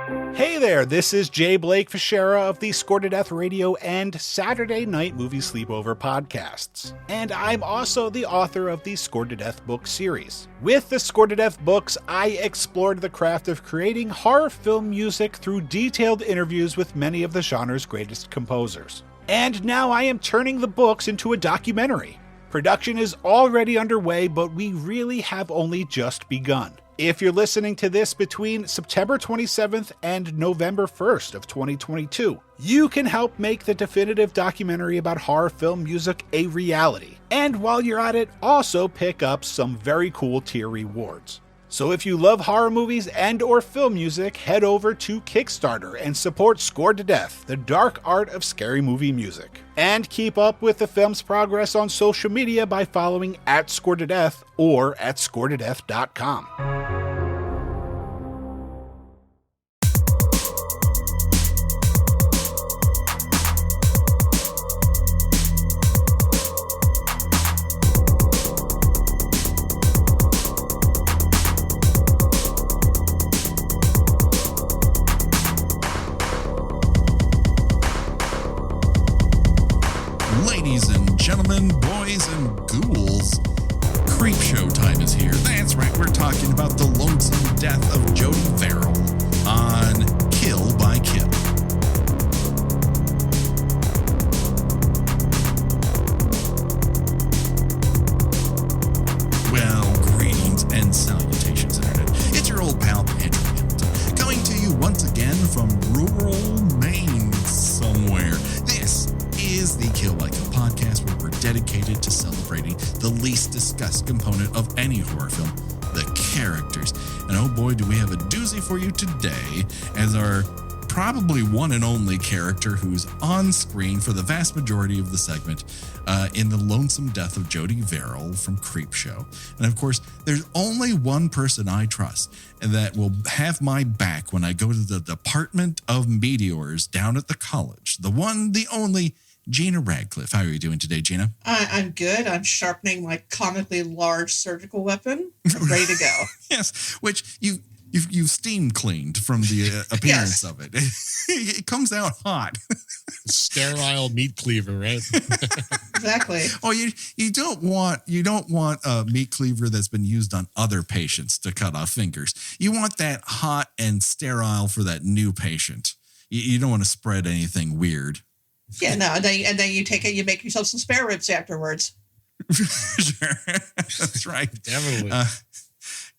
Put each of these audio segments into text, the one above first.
Hey there, this is Jay Blake Fischera of the Score to Death Radio and Saturday Night Movie Sleepover podcasts. And I'm also the author of the Score to Death book series. With the Score to Death books, I explored the craft of creating horror film music through detailed interviews with many of the genre's greatest composers. And now I am turning the books into a documentary. Production is already underway, but we really have only just begun. If you're listening to this between September 27th and November 1st of 2022, you can help make the definitive documentary about horror film music a reality. And while you're at it, also pick up some very cool tier rewards. So if you love horror movies and or film music, head over to Kickstarter and support Score to Death, the dark art of scary movie music. And keep up with the film's progress on social media by following @ScoreToDeath or at scoretodeath.com. Ladies and gentlemen, boys and ghouls, Creepshow time is here. That's right, we're talking about the lonesome death of Jordy Verrill on Kill by Kill. Well, greetings and salutations, Internet. It's your old pal, Patrick Hamilton, coming to you once again from rural Maine somewhere. This is the Kill by Kill podcast, where we're dedicated to celebrating the least discussed component of any horror film, the characters. And oh boy, do we have a doozy for you today, as our probably one and only character who's on screen for the vast majority of the segment in the lonesome death of Jordy Verrill from Creepshow. And of course, there's only one person I trust and that will have my back when I go to the Department of Meteors down at the college. The one, the only, Gina Radcliffe. How are you doing today, Gina? I'm good. I'm sharpening my comically large surgical weapon. I'm ready to go. Yes, which you've steam cleaned from the appearance of it. It comes out hot. Sterile meat cleaver, right? Exactly. Oh, you don't want a meat cleaver that's been used on other patients to cut off fingers. You want that hot and sterile for that new patient. You don't want to spread anything weird. Yeah, no, and then you take it, you make yourself some spare ribs afterwards. Sure. That's right. Definitely.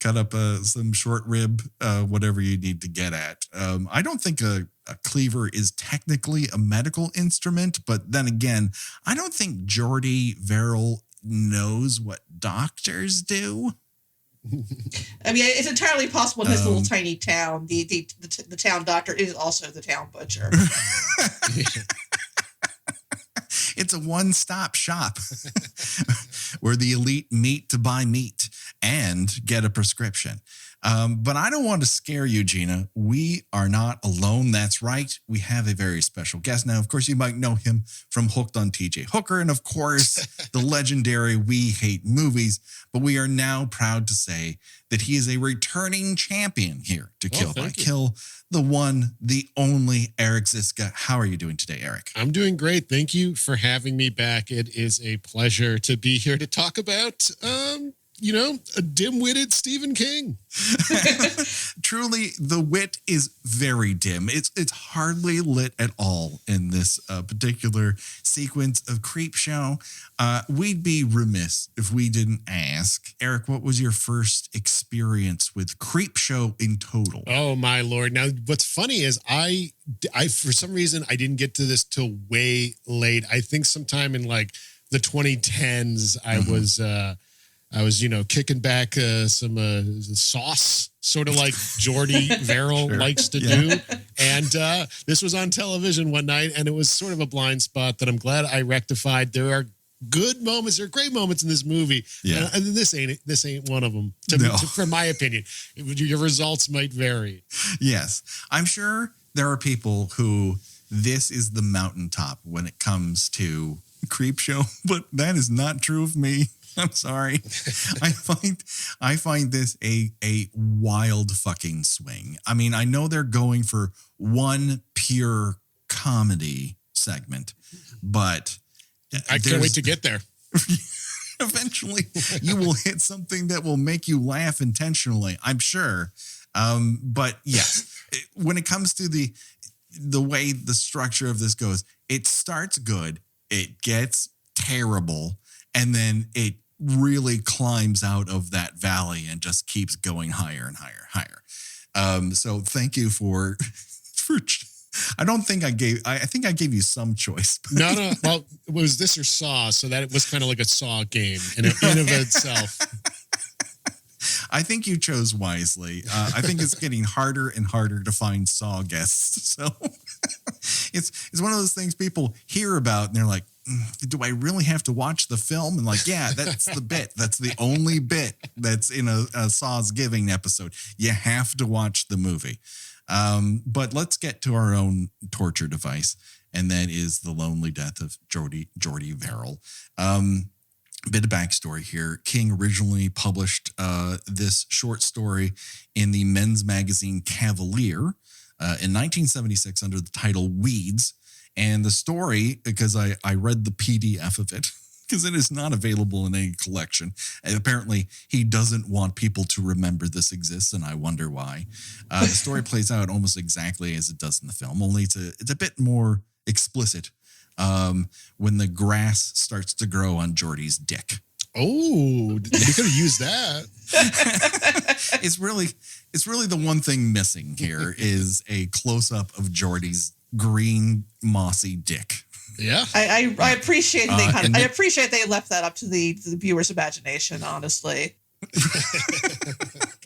Cut up some short rib, whatever you need to get at. I don't think a cleaver is technically a medical instrument, but then again, I don't think Jordy Verrill knows what doctors do. I mean, it's entirely possible in his little tiny town, the town doctor is also the town butcher. It's a one-stop shop where the elite meet to buy meat and get a prescription. But I don't want to scare you, Gina. We are not alone. That's right. We have a very special guest. Now, of course, you might know him from Hooked on TJ Hooker and, of course, the legendary We Hate Movies. But we are now proud to say that he is a returning champion here to Kill by Kill. The one, the only Eric Szyszka. How are you doing today, Eric? I'm doing great. Thank you for having me back. It is a pleasure to be here to talk about, a dim-witted Stephen King. Truly, the wit is very dim. It's hardly lit at all in this particular sequence of Creepshow. We'd be remiss if we didn't ask, Eric, what was your first experience with Creepshow in total? Oh, my Lord. Now, what's funny is I for some reason, I didn't get to this till way late. I think sometime in like the 2010s, I was, kicking back some sauce, sort of like Jordy Verrill likes to do. And this was on television one night, and it was sort of a blind spot that I'm glad I rectified. There are good moments, there are great moments in this movie. Yeah. And this ain't one of them, from my opinion. Your results might vary. Yes. I'm sure there are people who this is the mountaintop when it comes to Creepshow, but that is not true of me. I'm sorry. I find this a wild fucking swing. I mean, I know they're going for one pure comedy segment, but I can't wait to get there. Eventually, you will hit something that will make you laugh intentionally, I'm sure. But yes, when it comes to the way the structure of this goes, it starts good, it gets terrible, and then it really climbs out of that valley and just keeps going higher and higher, higher. So thank you for I think I gave you some choice. No. Well, it was this or Saw, so that it was kind of like a Saw game in and of itself. I think you chose wisely. I think it's getting harder and harder to find Saw guests. So it's one of those things people hear about and they're like, do I really have to watch the film? And like, yeah, that's the bit. That's the only bit that's in a Saw's Giving episode. You have to watch the movie. But let's get to our own torture device, and that is the lonely death of Jordy Verrill. A bit of backstory here. King originally published this short story in the men's magazine Cavalier in 1976 under the title Weeds. And the story, because I read the PDF of it, because it is not available in any collection. And apparently, he doesn't want people to remember this exists, and I wonder why. The story plays out almost exactly as it does in the film, only it's a bit more explicit when the grass starts to grow on Jordy's dick. Oh, we could have used that. It's really the one thing missing here is a close-up of Jordy's green, mossy dick. Yeah, I appreciate I appreciate they left that up to the viewer's imagination. Honestly,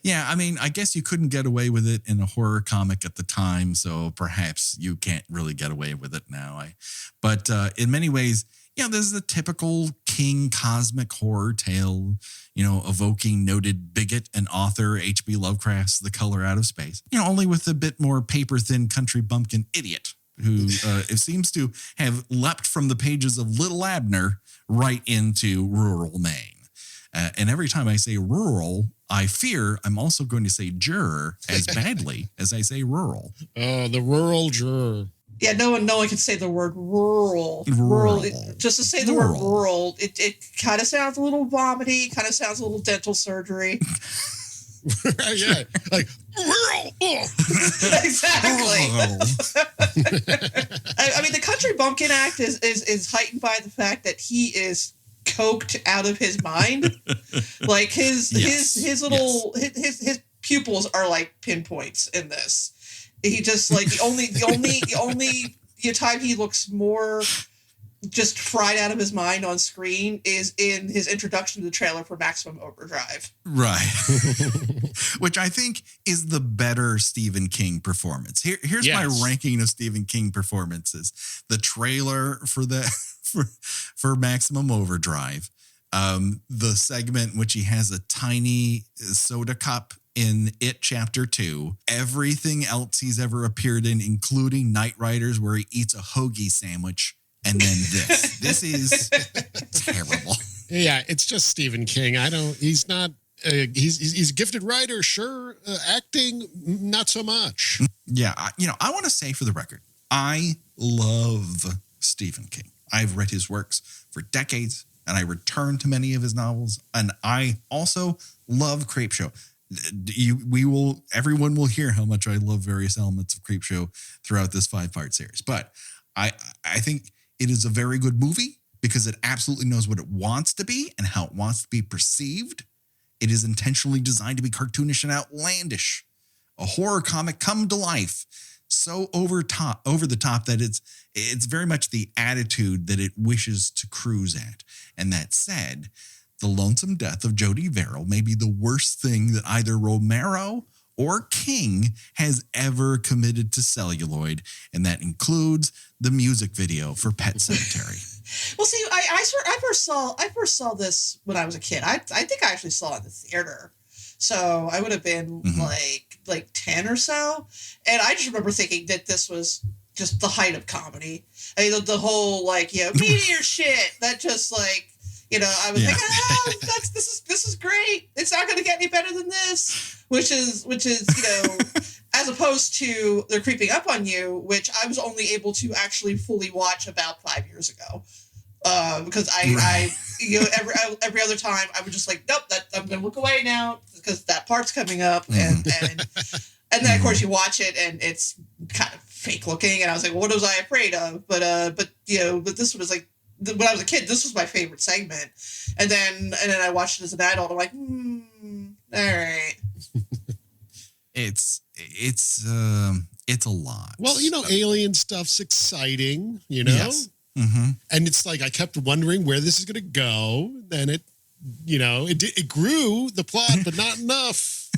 yeah. I mean, I guess you couldn't get away with it in a horror comic at the time, so perhaps you can't really get away with it now. But in many ways, yeah, this is a typical King cosmic horror tale. Evoking noted bigot and author H.P. Lovecraft's The Color Out of Space. Only with a bit more paper-thin country bumpkin idiot who it seems to have leapt from the pages of Little Abner right into rural Maine. And every time I say rural, I fear I'm also going to say juror as badly as I say rural. Oh, the rural juror. Yeah, no one can say the word rural. Just to say the word rural, it kind of sounds a little vomity, kind of sounds a little dental surgery. Yeah, like rural. Exactly. I mean, the Country Bumpkin Act is heightened by the fact that he is coked out of his mind. Like his pupils are like pinpoints in this. He just like the only time he looks more just fried out of his mind on screen is in his introduction to the trailer for Maximum Overdrive. Right. Which I think is the better Stephen King performance. Here's my ranking of Stephen King performances. The trailer for Maximum Overdrive. The segment in which he has a tiny soda cup in It Chapter 2, everything else he's ever appeared in, including Night Riders, where he eats a hoagie sandwich, and then this. This is terrible. Yeah, it's just Stephen King. He's not, he's a gifted writer, sure. Acting, not so much. Yeah, I want to say for the record, I love Stephen King. I've read his works for decades, and I return to many of his novels, and I also love Creepshow. Everyone will hear how much I love various elements of Creepshow throughout this 5-part series. But I think it is a very good movie because it absolutely knows what it wants to be and how it wants to be perceived. It is intentionally designed to be cartoonish and outlandish. A horror comic come to life, so over the top that it's very much the attitude that it wishes to cruise at. And that said, the lonesome death of Jordy Verrill may be the worst thing that either Romero or King has ever committed to celluloid, and that includes the music video for Pet Sematary. Well, see, I first saw this when I was a kid. I think I actually saw it in the theater, so I would have been like 10 or so, and I just remember thinking that this was just the height of comedy. I mean, the whole like, meteor shit. That just like, I was like, this is great. It's not going to get any better than this. Which is as opposed to They're Creeping Up on You, which I was only able to actually fully watch about 5 years ago. Because I every other time I was just like, nope, I'm going to look away now because that part's coming up, and then of course you watch it and it's kind of fake looking, and I was like, well, what was I afraid of? But this was like, when I was a kid, this was my favorite segment, and then I watched it as an adult. I'm like, all right. It's a lot. Well, alien stuff's exciting, Yes. Mm-hmm. And it's like I kept wondering where this is going to go. Then it grew the plot, but not enough.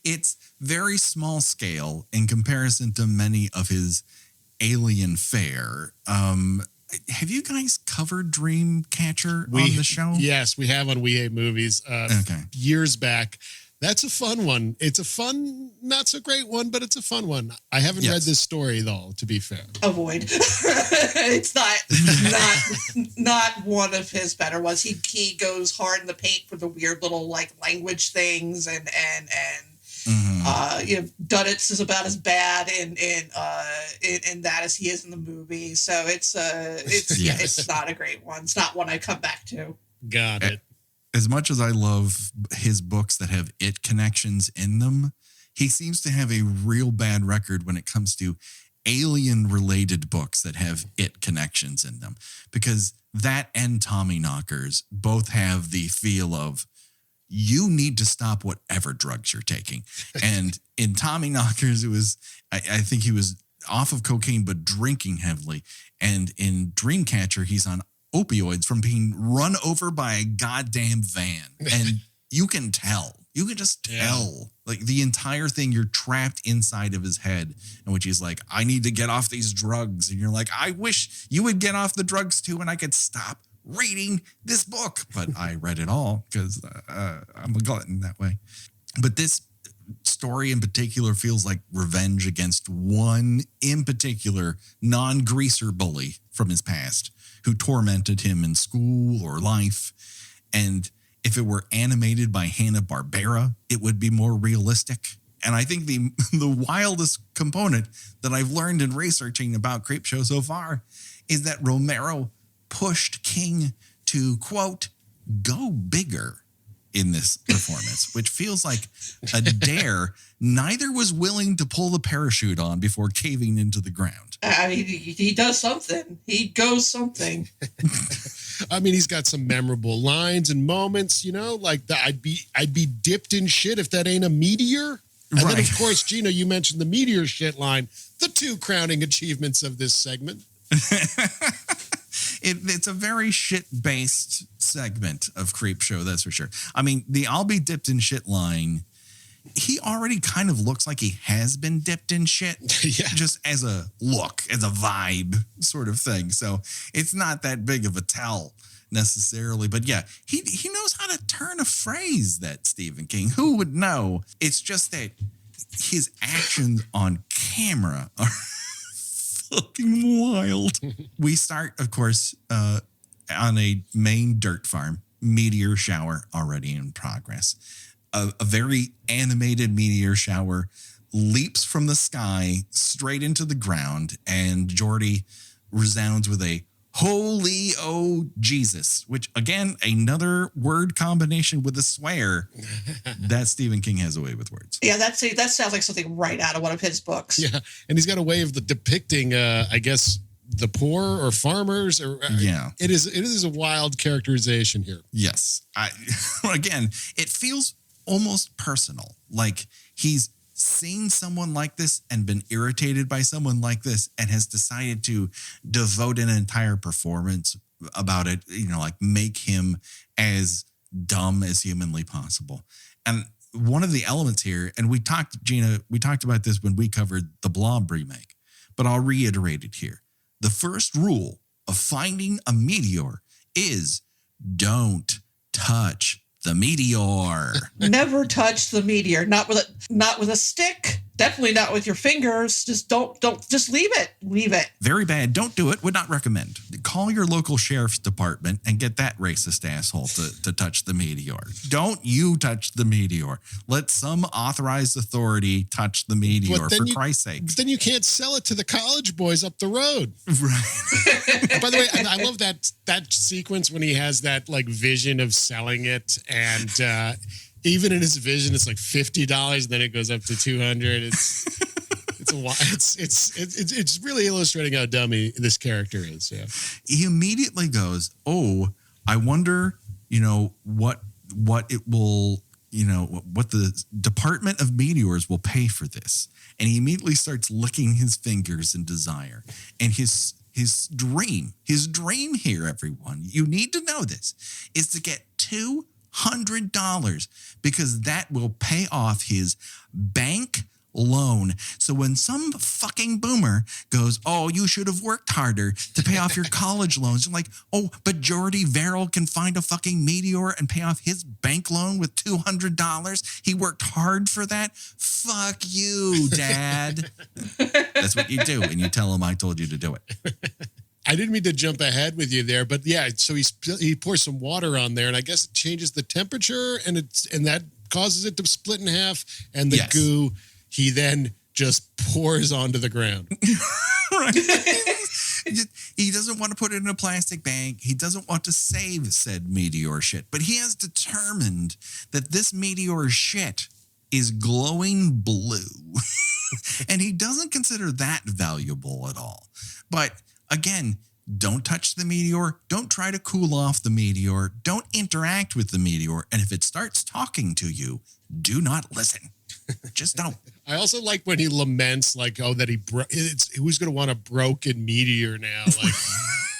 It's very small scale in comparison to many of his alien fare. Have you guys covered Dreamcatcher on the show? Yes, we have on We Hate Movies years back. That's a fun one. It's a fun, not so great one, but it's a fun one. I haven't read this story, though, to be fair. Avoid. It's not one of his better ones. He goes hard in the paint for the weird little like language things, and Duddits is about as bad in that as he is in the movie. So it's not a great one. It's not one I come back to. Got it. As much as I love his books that have it connections in them, he seems to have a real bad record when it comes to alien-related books that have it connections in them. Because that and Tommyknockers both have the feel of, you need to stop whatever drugs you're taking. And in Tommyknockers, it was, I think he was off of cocaine but drinking heavily. And in Dreamcatcher, he's on opioids from being run over by a goddamn van. And you can tell. You can just tell. Like the entire thing, you're trapped inside of his head, in which he's like, I need to get off these drugs. And you're like, I wish you would get off the drugs too, and I could stop reading this book. But I read it all because I'm a glutton that way. But this story in particular feels like revenge against one in particular non-greaser bully from his past who tormented him in school or life. And if it were animated by Hanna-Barbera, it would be more realistic. And I think the wildest component that I've learned in researching about Creepshow so far is that Romero pushed King to, quote, go bigger in this performance, which feels like a dare neither was willing to pull the parachute on before caving into the ground. I mean, he does something. He goes something. I mean, he's got some memorable lines and moments, like the, I'd be dipped in shit if that ain't a meteor. And then, of course, Gina, you mentioned the meteor shit line, the two crowning achievements of this segment. It's a very shit-based segment of Creepshow, that's for sure. I mean, the I'll be dipped in shit line, he already kind of looks like he has been dipped in shit, just as a look, as a vibe sort of thing. So it's not that big of a tell necessarily. But yeah, he knows how to turn a phrase, that Stephen King. Who would know? It's just that his actions on camera are fucking wild. We start, of course, on a main dirt farm. Meteor shower already in progress. A very animated meteor shower leaps from the sky straight into the ground, and Jordy resounds with a holy oh Jesus, which again, another word combination with a swear. That Stephen King has a way with words. Yeah, that sounds like something right out of one of his books. Yeah, and he's got a way of depicting, I guess, the poor or farmers, or it is a wild characterization here. Yes, again, it feels almost personal, like he's seen someone like this and been irritated by someone like this and has decided to devote an entire performance about it, like make him as dumb as humanly possible. And one of the elements here, and we talked about this when we covered the Blob remake, but I'll reiterate it here. The first rule of finding a meteor is don't touch the meteor. Never touch the meteor. Not with a stick. Definitely not with your fingers. Just don't just leave it. Very bad. Don't do it. Would not recommend. Call your local sheriff's department and get that racist asshole to touch the meteor. Don't you touch the meteor. Let some authorized authority touch the meteor, for Christ's sake. Then you can't sell it to the college boys up the road. Right. By the way, I love that sequence when he has that like vision of selling it, and even in his vision, it's like $50. Then it goes up to $200. It's really illustrating how dumb this character is. Yeah. He immediately goes, "Oh, I wonder, what it will, what the Department of Meteors will pay for this." And he immediately starts licking his fingers in desire. And his dream here, everyone, you need to know this, is to get $200 because that will pay off his bank loan. So when some fucking boomer goes, "Oh, you should have worked harder to pay off your college loans," you're like, "Oh, but Jordy Verrill can find a fucking meteor and pay off his bank loan with $200. He worked hard for that. Fuck you, Dad." That's what you do, and you tell him I told you to do it. I didn't mean to jump ahead with you there, but yeah, so he pours some water on there, and I guess it changes the temperature, and that causes it to split in half, and the goo he then just pours onto the ground. Right. He doesn't want to put it in a plastic bag. He doesn't want to save said meteor shit, but he has determined that this meteor shit is glowing blue, and he doesn't consider that valuable at all. But again, don't touch the meteor. Don't try to cool off the meteor. Don't interact with the meteor. And if it starts talking to you, do not listen. Just don't. I also like when he laments, like, "Oh, that who's going to want a broken meteor now?"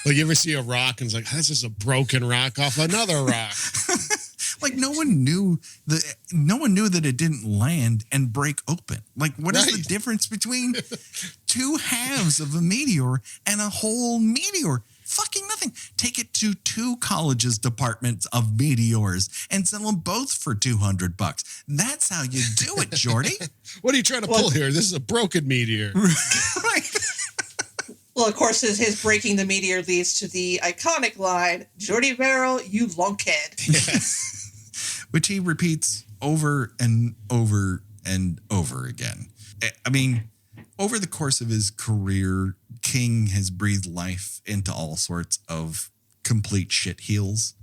Like you ever see a rock and it's like, "This is a broken rock off another rock." Like no one knew that it didn't land and break open. Like what is the difference between two halves of a meteor and a whole meteor? Fucking nothing. Take it to two colleges' departments of meteors and sell them both for $200. That's how you do it, Jordy. What are you trying to pull here? This is a broken meteor. Right. Well, of course, his breaking the meteor leads to the iconic line, "Jordy Verrill, you lunkhead." Yes. Which he repeats over and over and over again. I mean, over the course of his career, King has breathed life into all sorts of complete shit heels.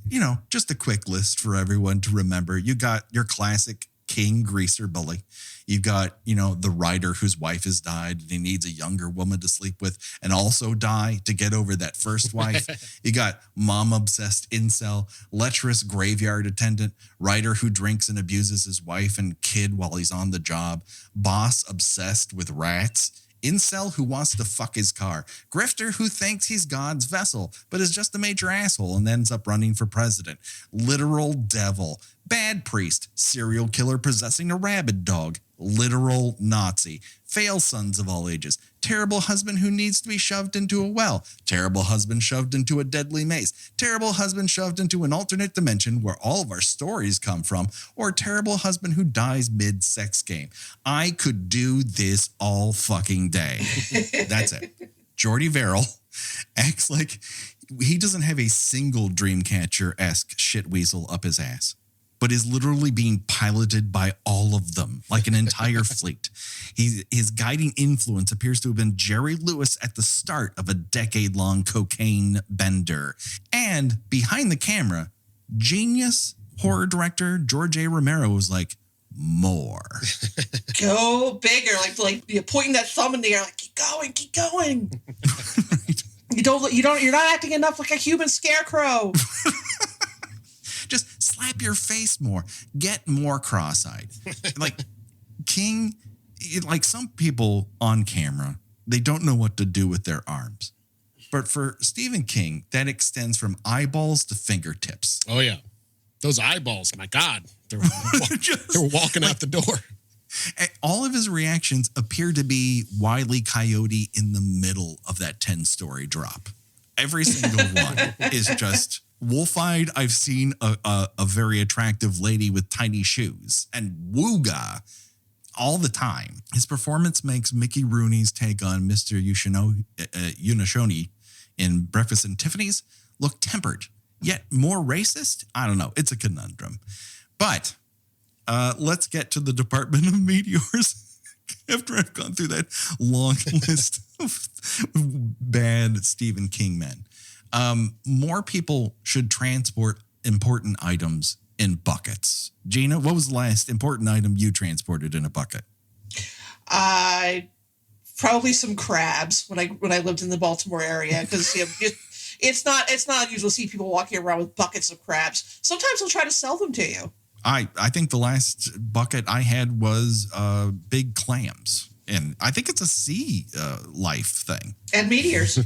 Just a quick list for everyone to remember. You got your classic King greaser bully. You've got, the writer whose wife has died and he needs a younger woman to sleep with and also die to get over that first wife. You got mom-obsessed incel, lecherous graveyard attendant, writer who drinks and abuses his wife and kid while he's on the job, boss obsessed with rats, incel who wants to fuck his car, grifter who thinks he's God's vessel but is just a major asshole and ends up running for president, literal devil, bad priest, serial killer possessing a rabid dog, literal Nazi, fail sons of all ages, terrible husband who needs to be shoved into a well, terrible husband shoved into a deadly maze, terrible husband shoved into an alternate dimension where all of our stories come from, or terrible husband who dies mid-sex game. I could do this all fucking day. That's it. Jordy Verrill acts like he doesn't have a single Dreamcatcher-esque shitweasel up his ass, but is literally being piloted by all of them, like an entire fleet. His guiding influence appears to have been Jerry Lewis at the start of a decade-long cocaine bender. And behind the camera, genius horror director George A. Romero was like, more. Go bigger, like you're pointing that thumb in the air, like keep going. Right. You're not acting enough like a human scarecrow. Just slap your face more. Get more cross-eyed. Like King, like some people on camera, they don't know what to do with their arms. But for Stephen King, that extends from eyeballs to fingertips. Oh, yeah. Those eyeballs, my God. They're walking out the door. All of his reactions appear to be Wile E. Coyote in the middle of that 10-story drop. Every single one is just... wolf-eyed, I've seen a very attractive lady with tiny shoes. And wooga, all the time. His performance makes Mickey Rooney's take on Mr. Unashoni in Breakfast at Tiffany's look tempered, yet more racist. I don't know. It's a conundrum. But let's get to the Department of Meteors. After I've gone through that long list of bad Stephen King men. More people should transport important items in buckets. Gina, what was the last important item you transported in a bucket? Probably some crabs when I lived in the Baltimore area, because it's not unusual to see people walking around with buckets of crabs. Sometimes they'll try to sell them to you. I think the last bucket I had was big clams. And I think it's a sea life thing. And meteors.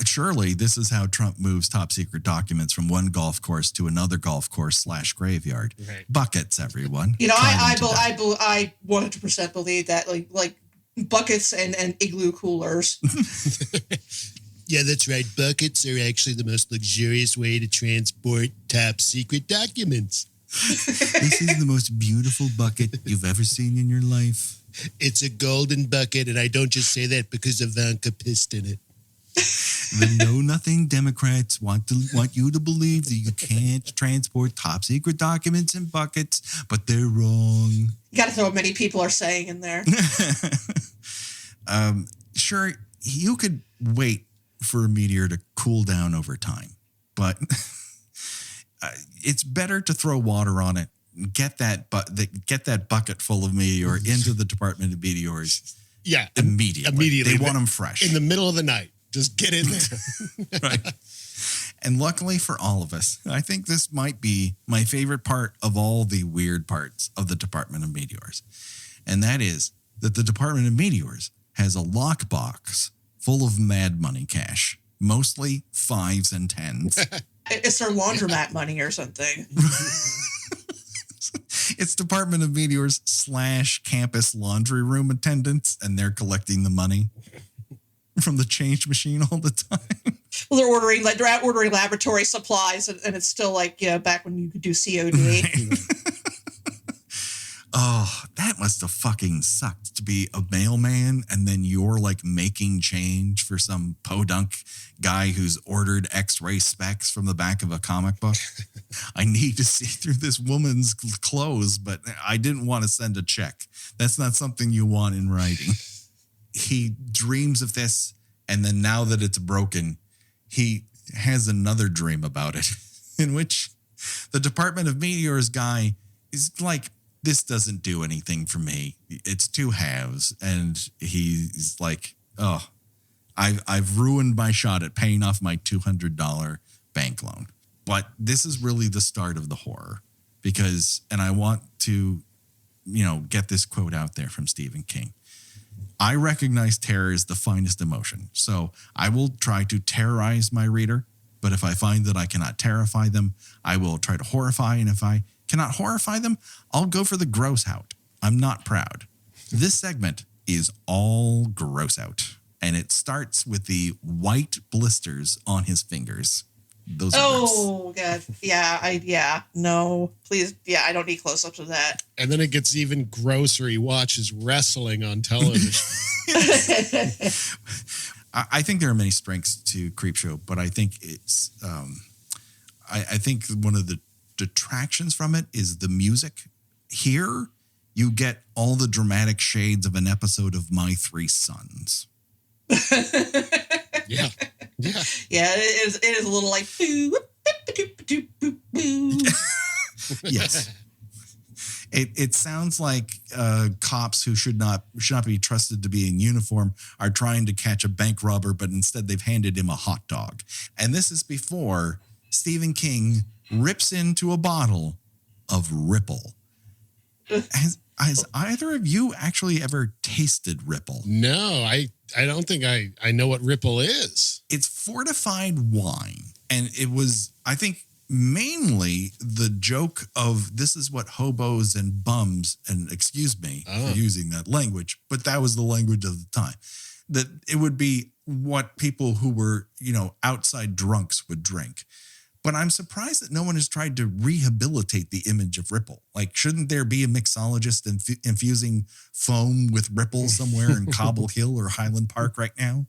Surely this is how Trump moves top secret documents from one golf course to another golf course / graveyard. Right. Buckets, everyone. I 100% believe that, like buckets and igloo coolers. Yeah, that's right. Buckets are actually the most luxurious way to transport top secret documents. This is the most beautiful bucket you've ever seen in your life. It's a golden bucket, and I don't just say that because Ivanka pissed in it. The know-nothing Democrats want you to believe that you can't transport top-secret documents in buckets, but they're wrong. You got to throw what many people are saying in there. Sure, you could wait for a meteor to cool down over time, but it's better to throw water on it. Get that bucket full of meteor into the Department of Meteors. Yeah, immediately. They want them fresh in the middle of the night. Just get in there. Right. And luckily for all of us, I think this might be my favorite part of all the weird parts of the Department of Meteors, and that is that the Department of Meteors has a lockbox full of mad money cash, mostly 5s and 10s. It's their laundromat money or something. It's Department of Meteors / campus laundry room attendants, and they're collecting the money from the change machine all the time. Well, they're out ordering laboratory supplies, and it's still like, back when you could do COD. Oh, that must have fucking sucked to be a mailman, and then you're like making change for some podunk guy who's ordered X-ray specs from the back of a comic book. I need to see through this woman's clothes, but I didn't want to send a check. That's not something you want in writing. He dreams of this, and then now that it's broken, he has another dream about it, in which the Department of Meteors guy is like, this doesn't do anything for me. It's 2 halves. And he's like, oh, I've ruined my shot at paying off my $200 bank loan. But this is really the start of the horror, because, and I want to, get this quote out there from Stephen King. I recognize terror is the finest emotion, so I will try to terrorize my reader. But if I find that I cannot terrify them, I will try to horrify. And if I cannot horrify them, I'll go for the gross out. I'm not proud. This segment is all gross out. And it starts with the white blisters on his fingers. Those are God. Yeah. No, please. Yeah, I don't need close-ups of that. And then it gets even grosser. He watches wrestling on television. I think there are many strengths to Creepshow, but I think it's, I think one of the detractions from it is the music. Here, you get all the dramatic shades of an episode of My Three Sons. Yeah. It is a little like. Yes. It sounds like cops who should not be trusted to be in uniform are trying to catch a bank robber, but instead they've handed him a hot dog. And this is before Stephen King rips into a bottle of Ripple. Has either of you actually ever tasted Ripple? No, I don't think I know what Ripple is. It's fortified wine. And it was, I think, mainly the joke of this is what hobos and bums, and excuse me for using that language, but that was the language of the time, that it would be what people who were, outside drunks would drink. But I'm surprised that no one has tried to rehabilitate the image of Ripple. Like, shouldn't there be a mixologist infusing foam with Ripple somewhere in Cobble Hill or Highland Park right now?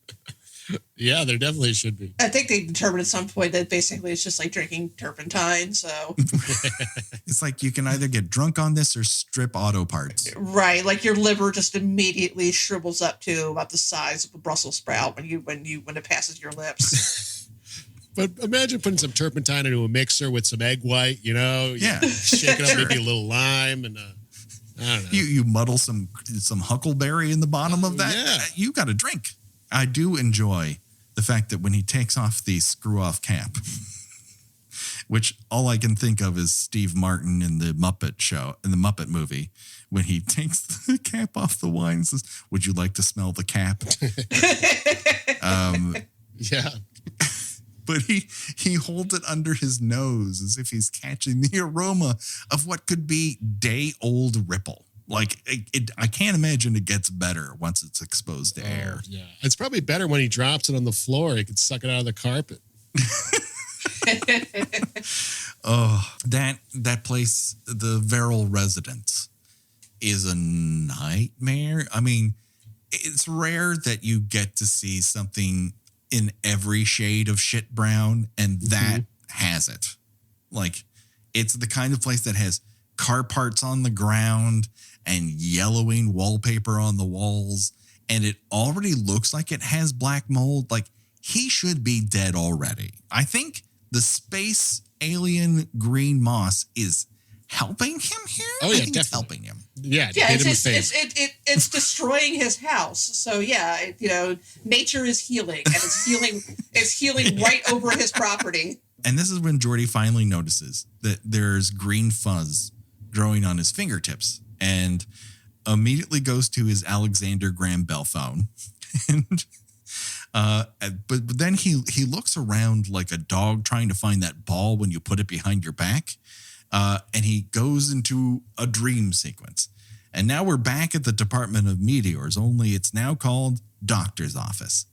Yeah, there definitely should be. I think they determined at some point that basically it's just like drinking turpentine. So It's like you can either get drunk on this or strip auto parts. right, like your liver just immediately shrivels up to about the size of a Brussels sprout when it passes your lips. But imagine putting some turpentine into a mixer with some egg white, Yeah. shake it up, maybe a little lime, and I don't know. You muddle some huckleberry in the bottom of that. Yeah. You got a drink. I do enjoy the fact that when he takes off the screw-off cap, which all I can think of is Steve Martin in the Muppet movie, when he takes the cap off the wine and says, "Would you like to smell the cap?" Yeah. But he holds it under his nose as if he's catching the aroma of what could be day-old Ripple. Like, I can't imagine it gets better once it's exposed to air. Yeah. It's probably better when he drops it on the floor. He could suck it out of the carpet. Oh, that place, the Verrill residence, is a nightmare. I mean, it's rare that you get to see something in every shade of shit brown, and that has it. Like, it's the kind of place that has car parts on the ground and yellowing wallpaper on the walls, and it already looks like it has black mold. Like, he should be dead already. I think the space alien green moss is helping him here. Oh, yeah, I think definitely. it's helping him. Yeah, Yeah, hit him in it's the face. it's destroying his house. So yeah, nature is healing, and it's healing right over his property. And this is when Jordy finally notices that there's green fuzz growing on his fingertips, and immediately goes to his Alexander Graham Bell phone. And but then he looks around like a dog trying to find that ball when you put it behind your back. And he goes into a dream sequence. And now we're back at the Department of Meteors, only it's now called Doctor's Office.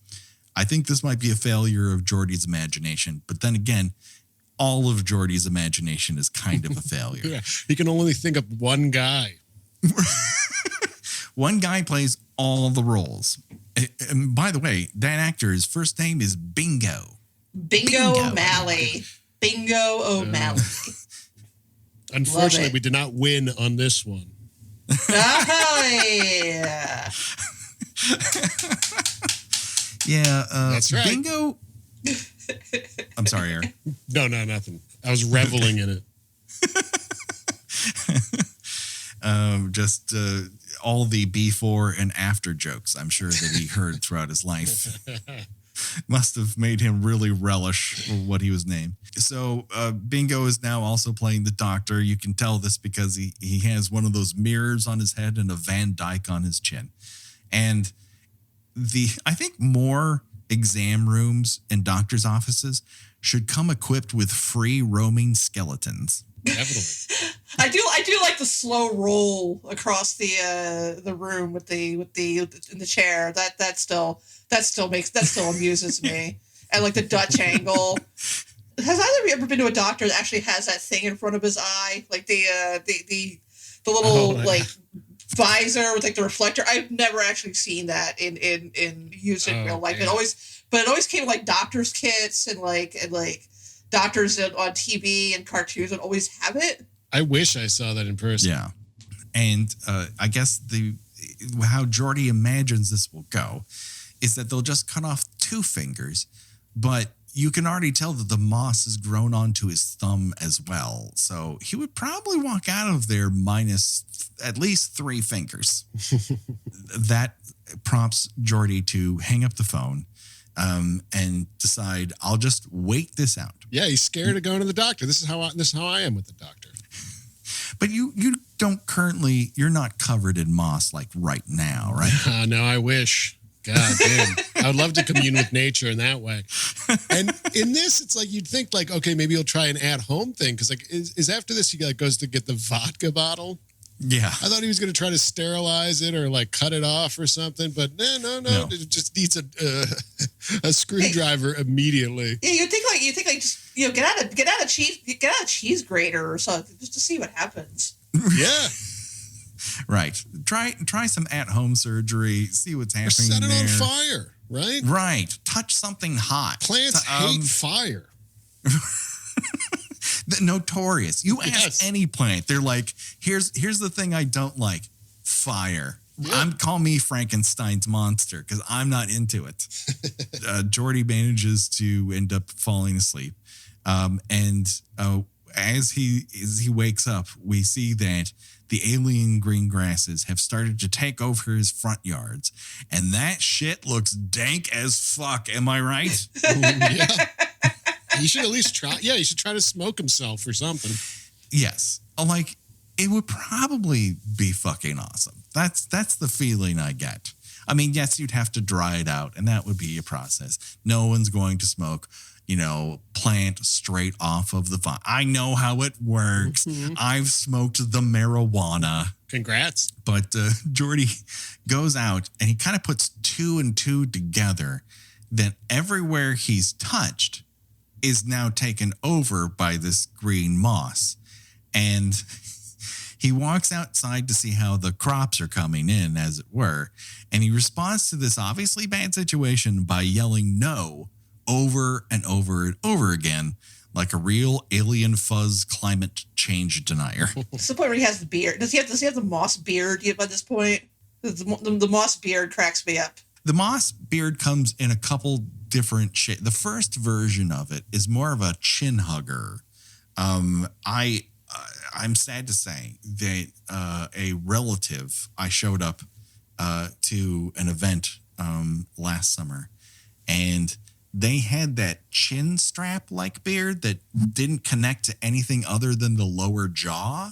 I think this might be a failure of Jordy's imagination, but then again, all of Jordy's imagination is kind of a failure. Yeah, he can only think of one guy. One guy plays all the roles. And by the way, that actor's first name is Bingo. Bingo O'Malley. Bingo O'Malley. Unfortunately, we did not win on this one. Oh, yeah. Yeah, That's right. Bingo. I'm sorry, Eric. No, nothing. I was reveling in it. Just all the before and after jokes I'm sure that he heard throughout his life must have made him really relish what he was named. So Bingo is now also playing the doctor. You can tell this because he has one of those mirrors on his head and a Van Dyke on his chin. And I think more exam rooms and doctor's offices should come equipped with free roaming skeletons. Definitely. I do like the slow roll across the room with the in the chair. That still amuses me. And like the Dutch angle. Has either of you ever been to a doctor that actually has that thing in front of his eye, like the little like visor with like the reflector? I've never actually seen that in use in real life. Yeah. It always came like doctors' kits and like doctors on TV and cartoons would always have it. I wish I saw that in person. Yeah. And I guess how Jordy imagines this will go is that they'll just cut off 2 fingers, but you can already tell that the moss has grown onto his thumb as well. So he would probably walk out of there minus at least 3 fingers. That prompts Jordy to hang up the phone and decide, I'll just wait this out. Yeah, he's scared of going to the doctor. This is how I am with the doctor. But you don't currently, you're not covered in moss like right now, right? No, I wish. God damn. I would love to commune with nature in that way. And in this, it's like you'd think like, okay, maybe he'll try an at-home thing. Because like, is after this he like goes to get the vodka bottle? Yeah. I thought he was going to try to sterilize it or like cut it off or something. But no. It just needs a screwdriver immediately. Yeah, you think like get out a cheese grater or something just to see what happens. Yeah. Right. Try some at-home surgery. See what's happening. Or set it there. on fire. Right. Right. Touch something hot. Plants hate fire. Notorious. You ask any plant, they're like, here's the thing I don't like: fire. Yeah. Call me Frankenstein's monster because I'm not into it. Jordy manages to end up falling asleep, and as he wakes up, we see that the alien green grasses have started to take over his front yards, and that shit looks dank as fuck. Am I right? Yeah. You should at least try. Yeah, you should try to smoke himself or something. Yes, like it would probably be fucking awesome. That's the feeling I get. I mean, yes, you'd have to dry it out, and that would be a process. No one's going to smoke, plant straight off of the vine. I know how it works. Mm-hmm. I've smoked the marijuana. Congrats. But Jordy goes out, and he kind of puts two and two together that everywhere he's touched is now taken over by this green moss. And he walks outside to see how the crops are coming in, as it were. And he responds to this obviously bad situation by yelling no over and over and over again, like a real alien fuzz climate change denier. It's the point where he has the beard. Does he have the moss beard yet by this point? The moss beard cracks me up. The moss beard comes in a couple different shades. The first version of it is more of a chin hugger. I'm sad to say that a relative, I showed up to an event last summer, and they had that chin strap like beard that didn't connect to anything other than the lower jaw.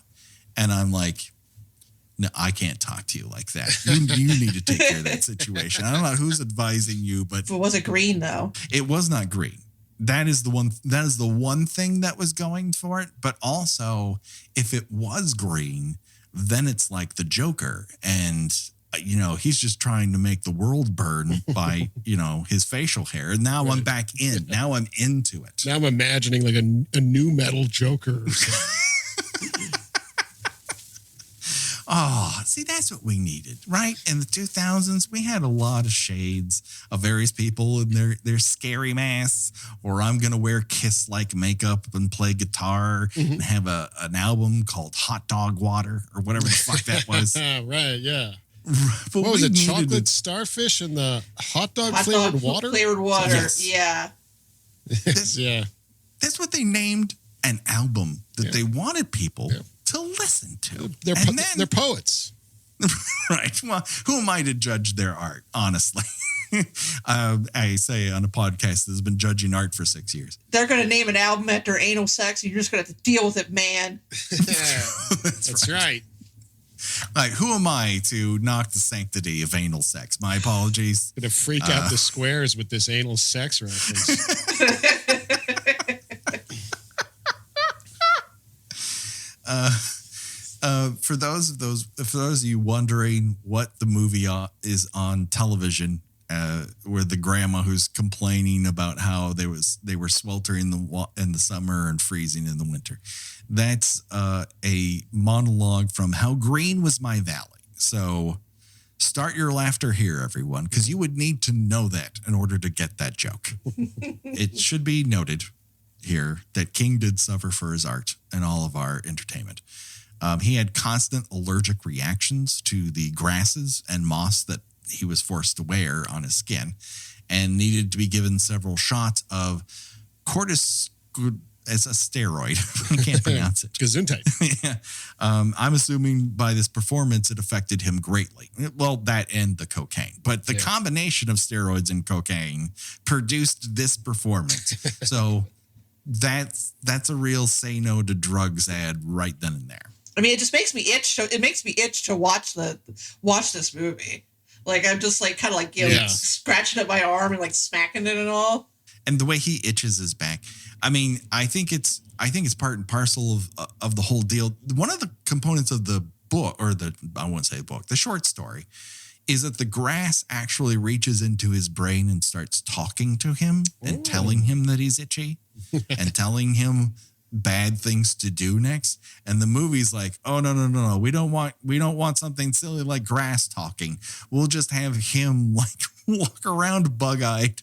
And I'm like, no, I can't talk to you like that. You need to take care of that situation. I don't know who's advising you, but was it green though? It was not green. That is the one thing that was going for it. But also, if it was green, then it's like the Joker, and he's just trying to make the world burn by his facial hair. And now I'm back in. Now I'm into it. Now I'm imagining like a new metal Joker or something. Oh, see, that's what we needed, right? In the 2000s, we had a lot of shades of various people in their scary masks, or I'm going to wear Kiss-like makeup and play guitar and have an album called Hot Dog Water or whatever the fuck that was. Right, yeah. But what was it, chocolate starfish and the hot dog flavored water? Flavored water, yes. Yeah. Yeah. That's what they named an album that they wanted people to listen to. They're poets. Right. Well, who am I to judge their art, honestly? I say on a podcast that has been judging art for 6 years. They're going to name an album after anal sex, and you're just going to have to deal with it, man. That's right. Like, who am I to knock the sanctity of anal sex? My apologies. Going to freak out the squares with this anal sex reference. For those of you wondering what the movie is on television, where the grandma who's complaining about how they were sweltering in the summer and freezing in the winter, that's a monologue from How Green Was My Valley. So start your laughter here, everyone, because you would need to know that in order to get that joke. It should be noted here that King did suffer for his art and all of our entertainment. He had constant allergic reactions to the grasses and moss that he was forced to wear on his skin, and needed to be given several shots of cortis as a steroid. I can't pronounce it. Gesundheit. Yeah. I'm assuming by this performance, it affected him greatly. Well, that and the cocaine. But the combination of steroids and cocaine produced this performance. So that's a real say no to drugs ad right then and there. I mean, it just makes me itch. It makes me itch to watch this movie. Like, I'm just like kind of like scratching at my arm and like smacking it and all. And the way he itches his back. I mean, I think it's part and parcel of the whole deal. One of the components of the book, or I won't say book, the short story, is that the grass actually reaches into his brain and starts talking to him and telling him that he's itchy and telling him bad things to do next. And the movie's like, oh, no. We don't want something silly like grass talking. We'll just have him like walk around bug-eyed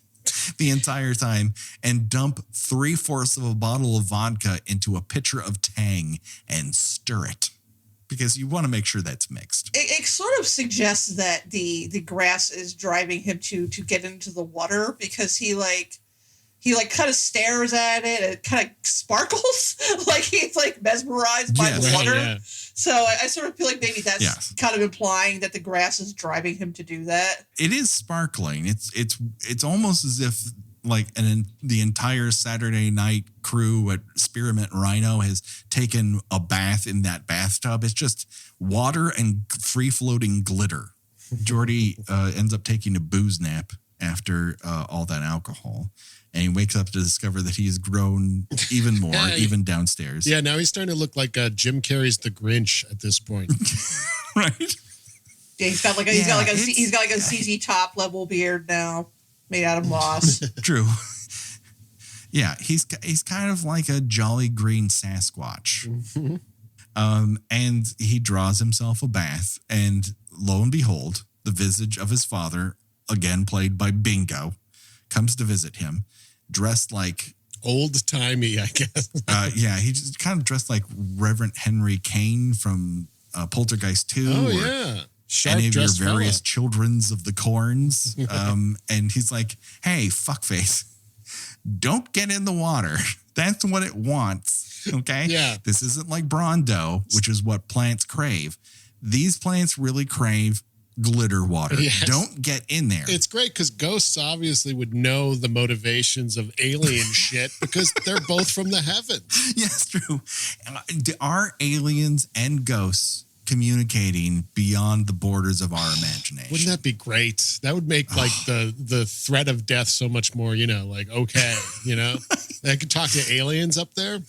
the entire time and dump 3/4 of a bottle of vodka into a pitcher of Tang and stir it, because you want to make sure that's mixed. It sort of suggests that the grass is driving him to get into the water, because he kind of stares at it and kind of sparkles like he's like mesmerized by the water. Yeah. So I sort of feel like maybe that's kind of implying that the grass is driving him to do that. It is sparkling. It's almost as if like the entire Saturday night crew at Spearmint Rhino has taken a bath in that bathtub. It's just water and free-floating glitter. Jordy ends up taking a booze nap after all that alcohol. And he wakes up to discover that he's grown even more, even downstairs. Yeah, now he's starting to look like Jim Carrey's The Grinch at this point. Right? Yeah, he's got like a ZZ Top level beard now, made out of moss. True. Yeah, he's kind of like a jolly green Sasquatch. Mm-hmm. And he draws himself a bath, and lo and behold, the visage of his father, again played by Bingo, comes to visit him, dressed like old-timey, I guess. He's kind of dressed like Reverend Henry Kane from Poltergeist 2. Oh, yeah. Any of your various children's of the corns. And he's like, hey, fuckface, don't get in the water. That's what it wants. Okay? Yeah. This isn't like Brawndo, which is what plants crave. These plants really crave glitter water. Yes. Don't get in there. It's great because ghosts obviously would know the motivations of alien shit because they're both from the heavens. Yes, true. Are aliens and ghosts communicating beyond the borders of our imagination? Wouldn't that be great? That would make like the threat of death so much more, like, okay, I could talk to aliens up there.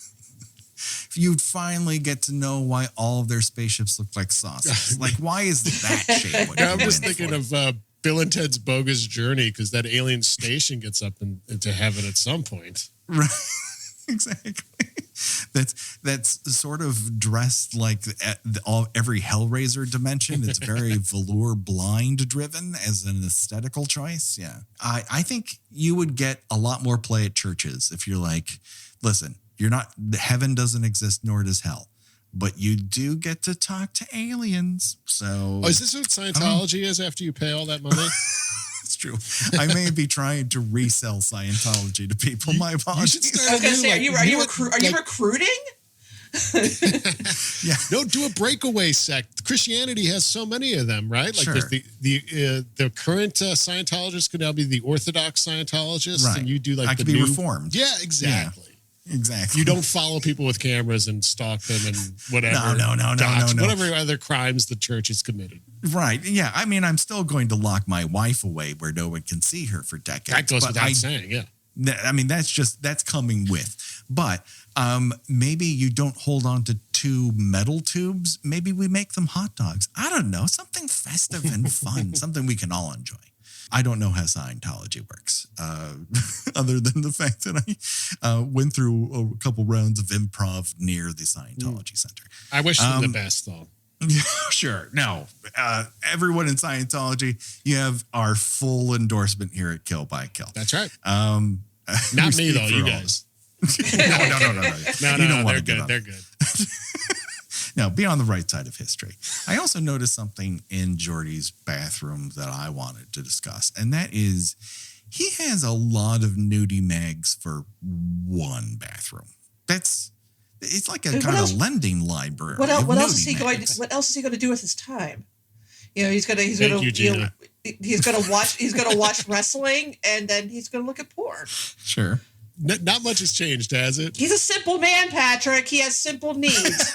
You'd finally get to know why all of their spaceships look like saucers. Like, why is that shape? I'm just thinking of Bill and Ted's Bogus Journey, because that alien station gets up into heaven at some point. Right. Exactly. That's sort of dressed like every Hellraiser dimension. It's very velour blind driven as an aesthetical choice. Yeah. I think you would get a lot more play at churches if you're like, listen, heaven doesn't exist, nor does hell, but you do get to talk to aliens. So is this what Scientology is after you pay all that money? It's true. I may be trying to resell Scientology to people. My apologies. I was going to say, are you recruiting? Yeah. No, do a breakaway sect. Christianity has so many of them, right? Like, sure. The current Scientologists could now be the Orthodox Scientologists, right? And you do like I could be reformed. Yeah, exactly. Yeah. Exactly. You don't follow people with cameras and stalk them and whatever. No. Whatever other crimes the church has committed. Right. Yeah. I mean, I'm still going to lock my wife away where no one can see her for decades. That goes without saying, yeah. I mean, that's coming with. But maybe you don't hold on to 2 metal tubes. Maybe we make them hot dogs. I don't know. Something festive and fun. Something we can all enjoy. I don't know how Scientology works, other than the fact that I went through a couple rounds of improv near the Scientology Center. I wish them the best, though. Yeah, sure. No, everyone in Scientology, you have our full endorsement here at Kill by Kill. That's right. Not me, though, you guys. No, they're good. They're good. No, be on the right side of history. I also noticed something in Jordy's bathroom that I wanted to discuss, and that is he has a lot of nudie mags for one bathroom. It's like a kind of lending library. What else is he going to do with his time? He's going to watch wrestling, and then he's going to look at porn. Sure. Not much has changed, has it? He's a simple man, Patrick. He has simple needs.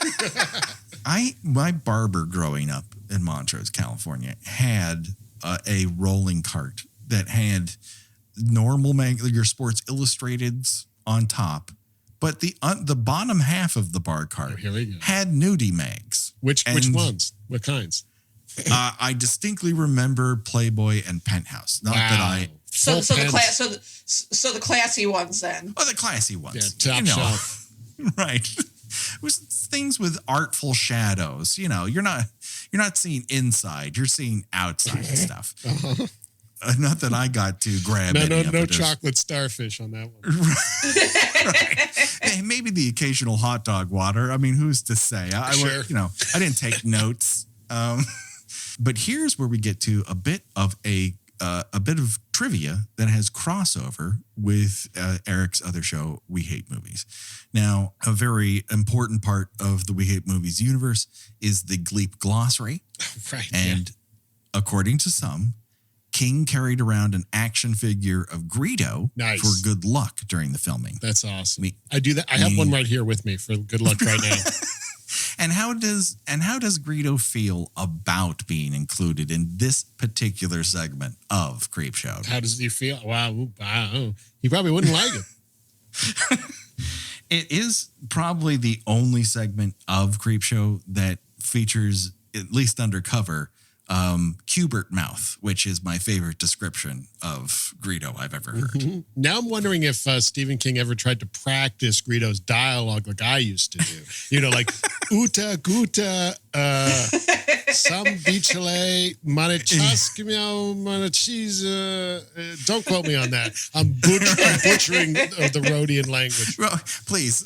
My barber growing up in Montrose, California, had a rolling cart that had normal your Sports Illustrateds on top, but the bottom half of the bar cart had nudie mags. Which ones? What kinds? I distinctly remember Playboy and Penthouse. Not that I. So the classy ones then. Oh, the classy ones. Yeah, top shelf. Right. It was things with artful shadows. You're not seeing inside. You're seeing outside stuff. Uh-huh. Not that I got to grab. No chocolate starfish on that one. Right. Hey, maybe the occasional hot dog water. I mean, who's to say? I didn't take notes. But here's where we get to a bit of trivia that has crossover with Eric's other show, We Hate Movies. Now, a very important part of the We Hate Movies universe is the Gleep glossary. Right. And according to some, King carried around an action figure of Greedo for good luck during the filming. That's awesome. I do that. I have one right here with me for good luck right now. And how does Greedo feel about being included in this particular segment of Creepshow? How does he feel? Wow. He probably wouldn't like it. It is probably the only segment of Creepshow that features, at least undercover, Cubert mouth, which is my favorite description of Greedo I've ever heard. Now I'm wondering if Stephen King ever tried to practice Greedo's dialogue like I used to do. Like Uta Guta Sam Bichele Manichaskimio Manichiz. Don't quote me on that. I'm butchering the Rhodian language. Well, please,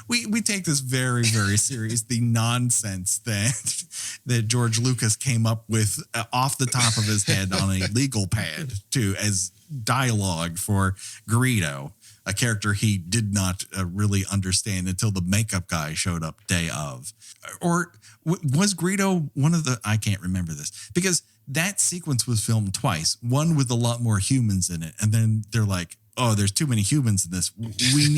we take this very, very serious. The nonsense that George Lucas came up with off the top of his head on a legal pad as dialogue for Greedo, a character he did not really understand until the makeup guy showed up day of. Or was Greedo one of the, I can't remember this, because that sequence was filmed twice, one with a lot more humans in it. And then they're like, oh, there's too many humans in this. We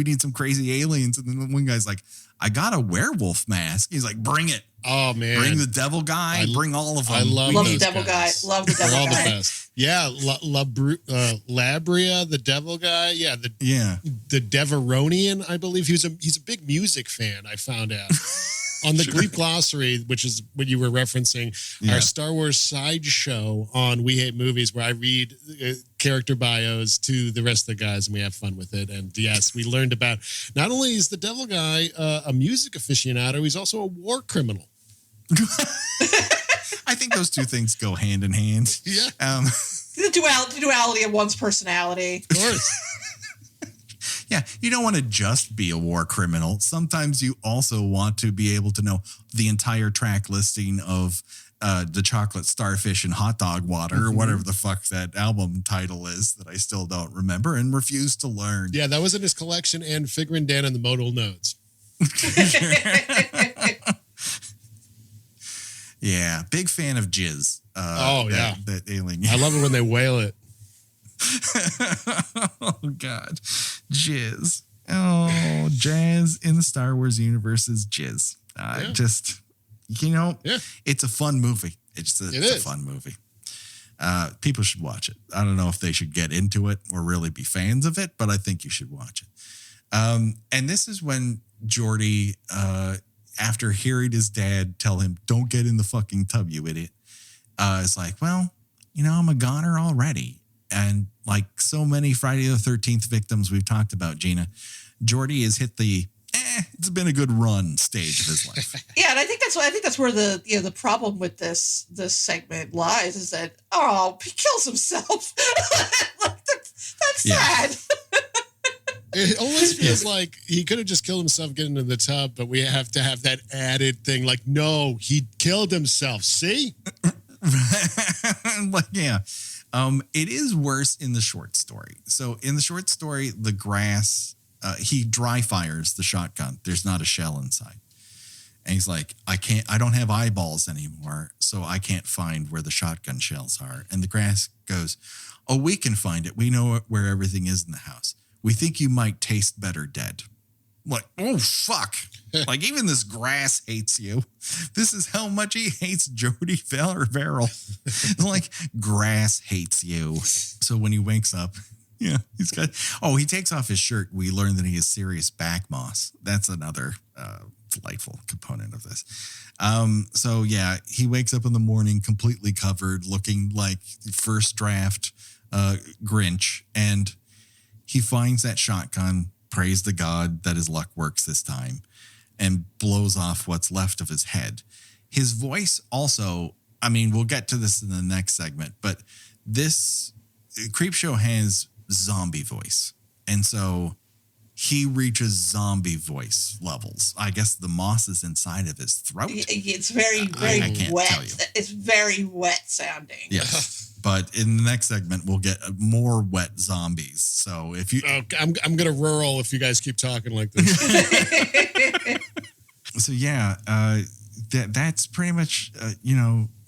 need some crazy aliens. And then one guy's like, I got a werewolf mask. He's like, bring it. Oh, man. Bring the devil guy. Bring all of them. I love the devil guy. Love the devil guy. They're all the best. Yeah. Labria, the devil guy. Yeah. The Deveronian, I believe. He's a big music fan, I found out. On the Gleep glossary, which is what you were referencing, our Star Wars sideshow on We Hate Movies, where I read character bios to the rest of the guys and we have fun with it. And yes, we learned about, not only is the devil guy a music aficionado, he's also a war criminal. I think those two things go hand in hand. Yeah. The duality of one's personality. Of course. Yeah, you don't want to just be a war criminal. Sometimes you also want to be able to know the entire track listing of the Chocolate Starfish and Hot Dog Water, or whatever the fuck that album title is that I still don't remember and refuse to learn. Yeah, that was in his collection, and Figuring Dan and the Modal Nodes. Yeah, big fan of Jizz. That alien. I love it when they wail it. Oh God, Jizz. Oh, jazz in the Star Wars universe is Jizz. It's a fun movie. It's a fun movie. People should watch it. I don't know if they should get into it or really be fans of it, but I think you should watch it. And this is when Jordy, after hearing his dad tell him, "Don't get in the fucking tub, you idiot," is like, well, I'm a goner already. And like so many Friday the 13th victims we've talked about, Gina, Jordy has hit the it's been a good run stage of his life. Yeah, and I think that's where the problem with this segment lies, is that he kills himself. That's sad. It always feels like he could have just killed himself getting into the tub, but we have to have that added thing like, no, he killed himself. See? Like, yeah. It is worse in the short story. So in the short story, the grass, he dry fires the shotgun. There's not a shell inside. And he's like, I don't have eyeballs anymore, so I can't find where the shotgun shells are. And the grass goes, oh, we can find it. We know where everything is in the house. We think you might taste better dead. Like, oh, fuck. Like, even this grass hates you. This is how much he hates Jordy Verrill. Like, grass hates you. So when he wakes up, Yeah, he's got. Oh, he takes off his shirt. We learn that he has serious back moss. That's another delightful component of this. So yeah, he wakes up in the morning completely covered, looking like first draft Grinch, and he finds that shotgun. Praise the God that his luck works this time, and blows off what's left of his head. His voice also. I mean, we'll get to this in the next segment, but this Creepshow has zombie voice. And so he reaches zombie voice levels. I guess the moss is inside of his throat. It's very wet. It's very wet sounding. Yes. But in the next segment, we'll get more wet zombies. So if you... I'm going to rural if you guys keep talking like this. So yeah, that's pretty much,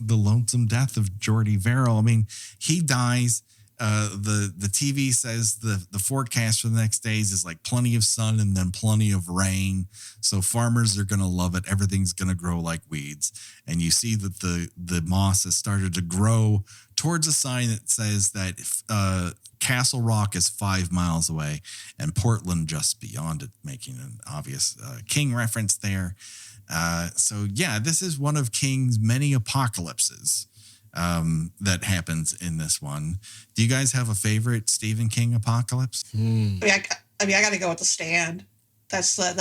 the lonesome death of Jordy Verrill. I mean, he dies. The TV says the forecast for the next days is like plenty of sun and then plenty of rain. So farmers are going to love it. Everything's going to grow like weeds. And you see that the moss has started to grow towards a sign that says that Castle Rock is 5 miles away and Portland just beyond it, making an obvious King reference there. So yeah, this is one of King's many apocalypses that happens in this one. Do you guys have a favorite Stephen King apocalypse? I mean, I got to go with The Stand. That's the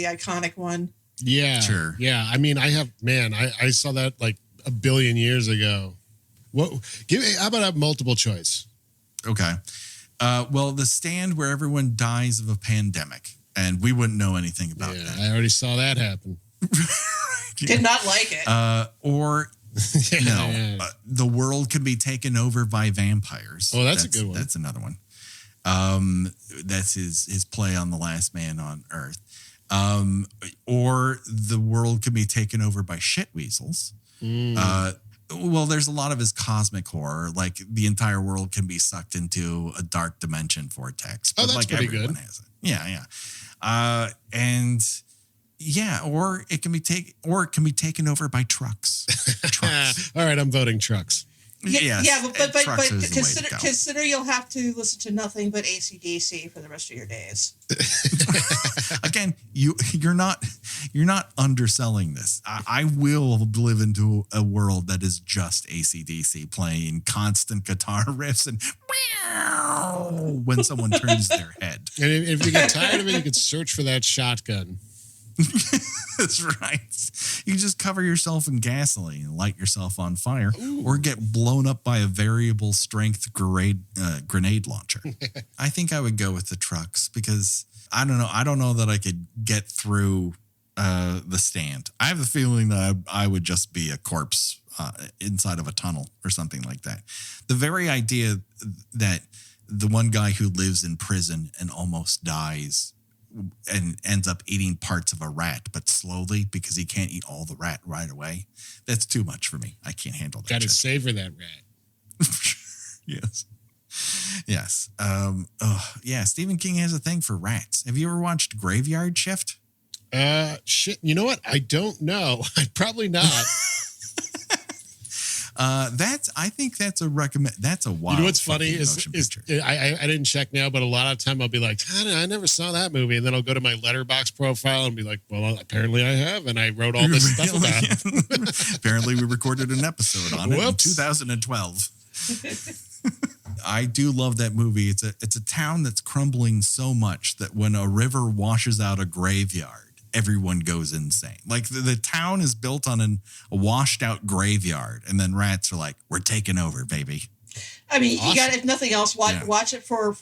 iconic one. Yeah, sure. Yeah, I mean, I saw that like a billion years ago. How about a multiple choice? Okay. Well, The Stand, where everyone dies of a pandemic, and we wouldn't know anything about that. I already saw that happen. Did not like it. The world can be taken over by vampires. Oh, that's a good one. That's another one. That's his play on The Last Man on Earth. Or the world can be taken over by shit weasels. Well, there's a lot of his cosmic horror, like the entire world can be sucked into a dark dimension vortex. Oh, that's like pretty everyone good. has it. Yeah. Or it can be taken over by trucks. All right, I'm voting trucks. But consider you'll have to listen to nothing but AC/DC for the rest of your days. Again, you're not underselling this. I will live into a world that is just AC/DC playing constant guitar riffs and when someone turns their head. And if you get tired of it, you can search for that shotgun. That's right. You just cover yourself in gasoline and light yourself on fire. Ooh. Or get blown up by a variable strength grenade launcher. I think I would go with the trucks because I don't know that I could get through The Stand. I have a feeling that I would just be a corpse inside of a tunnel or something like that. The very idea that the one guy who lives in prison and almost dies and ends up eating parts of a rat, but slowly because he can't eat all the rat right away. That's too much for me. I can't handle that. Got to savor that rat. Yes. Stephen King has a thing for rats. Have you ever watched Graveyard Shift? Shit. You know what? I don't know. Probably not. I think that's a recommend. That's a wild. You know what's funny is I didn't check now, but a lot of time I'll be like, I never saw that movie, and then I'll go to my Letterboxd profile and be like, well, apparently I have, and I wrote all this stuff about it. Apparently, we recorded an episode on it in 2012. I do love that movie. It's a town that's crumbling so much that when a river washes out a graveyard, everyone goes insane. Like the town is built on a washed out graveyard, and then rats are like, "We're taking over, baby." I mean, awesome. You got, if nothing else, watch it for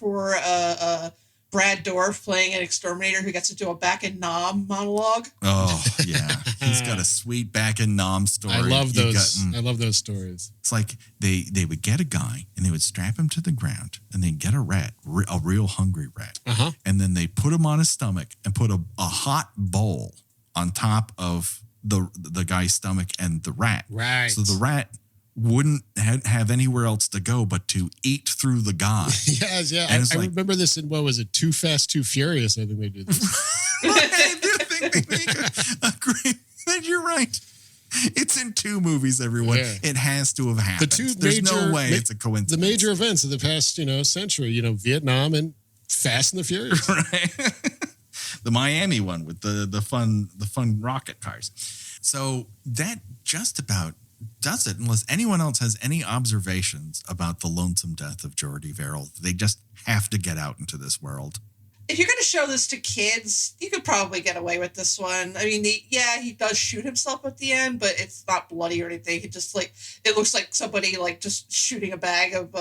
Brad Dourif playing an exterminator who gets to do a back and nom monologue. Oh yeah, he's got a sweet back and nom story. I love those. I love those stories. It's like they would get a guy and they would strap him to the ground and they'd get a rat, a real hungry rat, and then they put him on his stomach and put a hot bowl on top of the guy's stomach and the rat. Right. So the rat wouldn't have anywhere else to go but to eat through the guy. Yes, yeah. I remember this in, what was it, Too Fast, Too Furious? I think they did this. I do think they make a great... You're right. It's in 2 movies, everyone. Yeah. It has to have happened. There's no way it's a coincidence. The major events of the past, century, Vietnam and Fast and the Furious. Right. The Miami one with the fun rocket cars. So that just about does it, unless anyone else has any observations about the lonesome death of Jordy Verrill. They just have to get out into this world. If you're going to show this to kids, you could probably get away with this one. I mean, he does shoot himself at the end, but it's not bloody or anything. It just it looks like somebody just shooting a bag of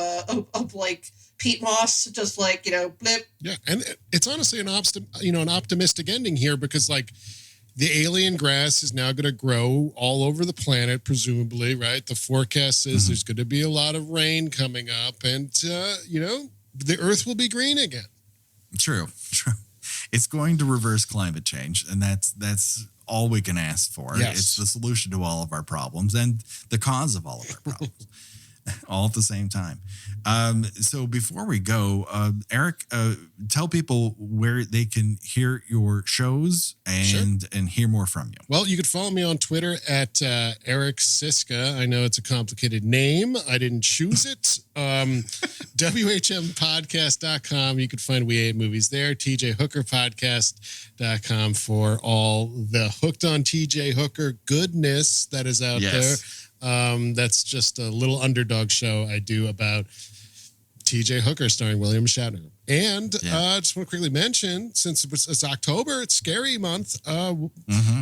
peat moss, just blip. Yeah, and it's honestly an optimistic ending here because the alien grass is now going to grow all over the planet, presumably, right? The forecast says there's going to be a lot of rain coming up, and the Earth will be green again. True. It's going to reverse climate change, and that's all we can ask for. Yes. It's the solution to all of our problems and the cause of all of our problems. All at the same time. So before we go, Eric, tell people where they can hear your shows and hear more from you. Well, you could follow me on Twitter at Eric Szyszka. I know it's a complicated name. I didn't choose it. WHMpodcast.com. You could find We Hate Movies there. TJHookerPodcast.com for all the Hooked on TJ Hooker goodness that is out there. That's just a little underdog show I do about TJ Hooker starring William Shatner. And I just want to quickly mention, since it's October, it's scary month.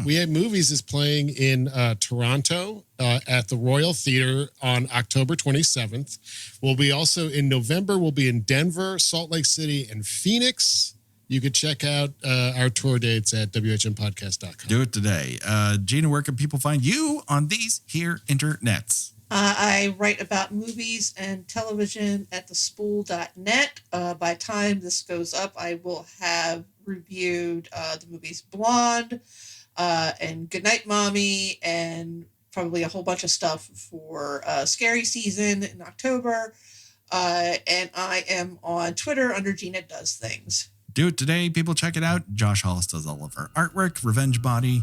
We Hate Movies is playing in Toronto at the Royal Theater on October 27th. We'll be also in November. We'll be in Denver, Salt Lake City, and Phoenix. You could check out our tour dates at WHMpodcast.com. Do it today. Gina, where can people find you on these here internets? I write about movies and television at thespool.net. By the time this goes up, I will have reviewed the movies Blonde and Goodnight Mommy and probably a whole bunch of stuff for Scary Season in October. And I am on Twitter under Gina Does Things. Do it today. People, check it out. Josh Hollis does all of our artwork. Revenge Body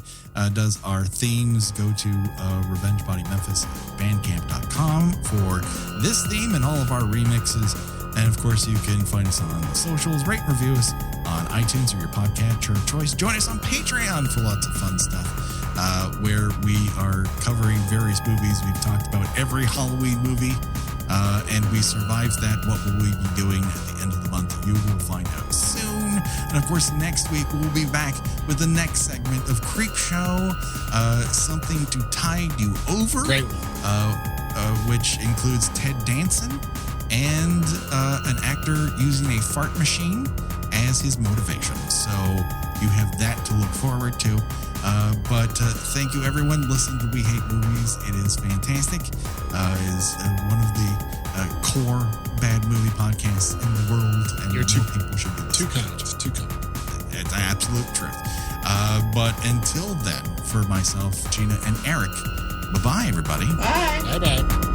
does our themes. Go to revengebodymemphis.bandcamp.com for this theme and all of our remixes. And of course, you can find us on the socials. Rate and review us on iTunes or your podcatcher of choice. Join us on Patreon for lots of fun stuff, where we are covering various movies. We've talked about every Halloween movie. And we survived that. What will we be doing at the end of the month? You will find out soon. And of course, next week we'll be back with the next segment of Creepshow, something to tide you over, which includes Ted Danson and an actor using a fart machine as his motivation. So you have that to look forward to. But thank you, everyone. Listen to We Hate Movies. It is fantastic. It is one of the core bad movie podcasts in the world, and more people should be listening. Too kind. It's absolute truth. But until then, for myself, Gina, and Eric, bye-bye, everybody. Bye. Bye-bye.